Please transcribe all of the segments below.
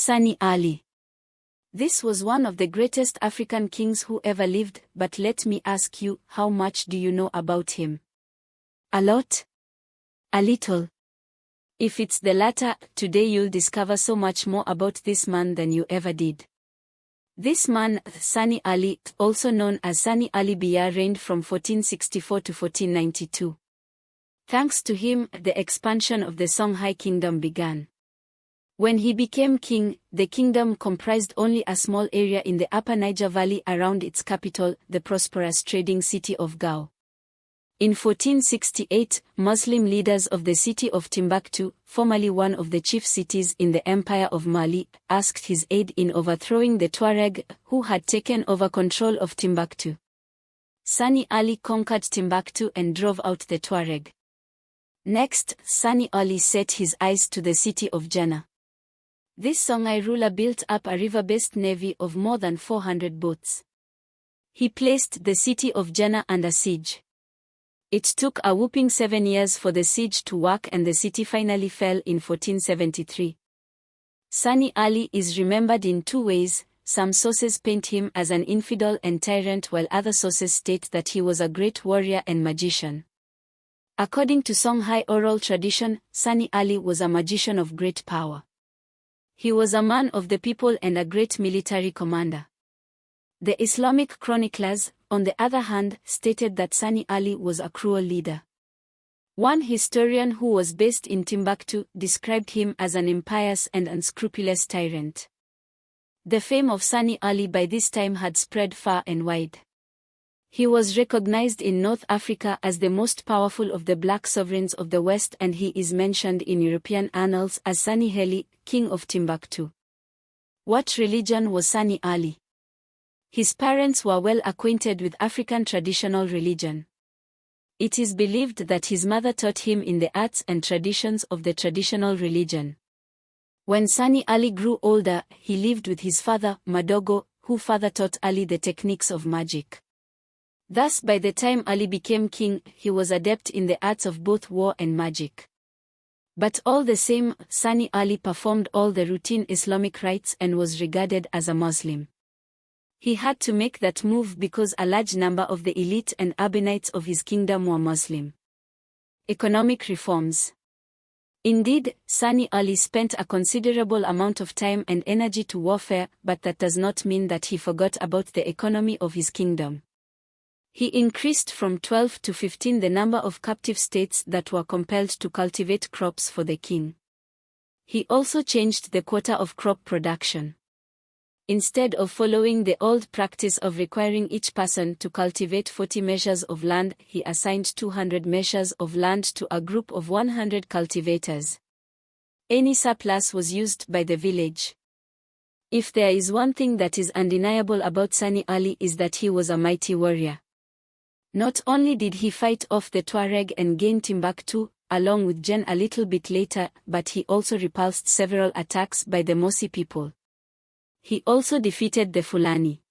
Sonni Ali. This was one of the greatest African kings who ever lived, but let me ask you, how much do you know about him? A lot? A little? If it's the latter, today you'll discover so much more about this man than you ever did. This man, Sonni Ali, also known as Sonni Ali Biya, reigned from 1464 to 1492. Thanks to him, the expansion of the Songhai kingdom began. When he became king, the kingdom comprised only a small area in the upper Niger Valley around its capital, the prosperous trading city of Gao. In 1468, Muslim leaders of the city of Timbuktu, formerly one of the chief cities in the Empire of Mali, asked his aid in overthrowing the Tuareg, who had taken over control of Timbuktu. Sonni Ali conquered Timbuktu and drove out the Tuareg. Next, Sonni Ali set his eyes to the city of Jannah. This Songhai ruler built up a river-based navy of more than 400 boats. He placed the city of Jannah under siege. It took a whopping 7 years for the siege to work, and the city finally fell in 1473. Sonni Ali is remembered in two ways. Some sources paint him as an infidel and tyrant, while other sources state that he was a great warrior and magician. According to Songhai oral tradition, Sonni Ali was a magician of great power. He was a man of the people and a great military commander. The Islamic chroniclers, on the other hand, stated that Sonni Ali was a cruel leader. One historian who was based in Timbuktu described him as an impious and unscrupulous tyrant. The fame of Sonni Ali by this time had spread far and wide. He was recognized in North Africa as the most powerful of the black sovereigns of the West, and he is mentioned in European annals as Sonni Ali, king of Timbuktu. What religion was Sonni Ali? His parents were well acquainted with African traditional religion. It is believed that his mother taught him in the arts and traditions of the traditional religion. When Sonni Ali grew older, he lived with his father, Madogo, who further taught Ali the techniques of magic. Thus, by the time Ali became king, he was adept in the arts of both war and magic. But all the same, Sonni Ali performed all the routine Islamic rites and was regarded as a Muslim. He had to make that move because a large number of the elite and urbanites of his kingdom were Muslim. Economic reforms. Indeed, Sonni Ali spent a considerable amount of time and energy to warfare, but that does not mean that he forgot about the economy of his kingdom. He increased from 12 to 15 the number of captive states that were compelled to cultivate crops for the king. He also changed the quota of crop production. Instead of following the old practice of requiring each person to cultivate 40 measures of land, he assigned 200 measures of land to a group of 100 cultivators. Any surplus was used by the village. If there is one thing that is undeniable about Sonni Ali is that he was a mighty warrior. Not only did he fight off the Tuareg and gain Timbuktu, along with Jen a little bit later, but he also repulsed several attacks by the Mosi people. He also defeated the Fulani.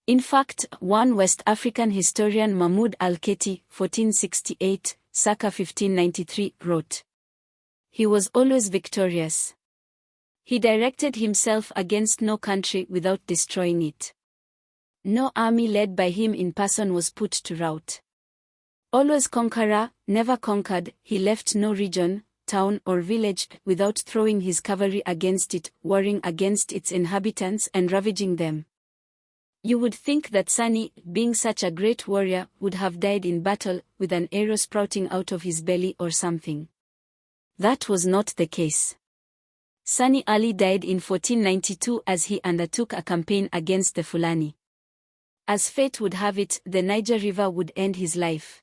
In fact, one West African historian, Mahmoud Al-Keti, 1468, circa 1593, wrote, "He was always victorious. He directed himself against no country without destroying it. No army led by him in person was put to rout. Always conqueror, never conquered, he left no region, town or village without throwing his cavalry against it, warring against its inhabitants and ravaging them." You would think that Sonni, being such a great warrior, would have died in battle, with an arrow sprouting out of his belly or something. That was not the case. Sonni Ali died in 1492 as he undertook a campaign against the Fulani. As fate would have it, the Niger River would end his life.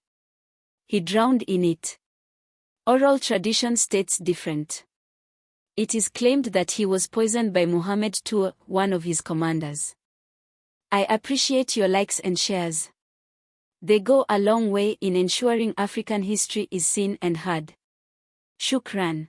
He drowned in it. Oral tradition states different. It is claimed that he was poisoned by Muhammad II, one of his commanders. I appreciate your likes and shares. They go a long way in ensuring African history is seen and heard. Shukran.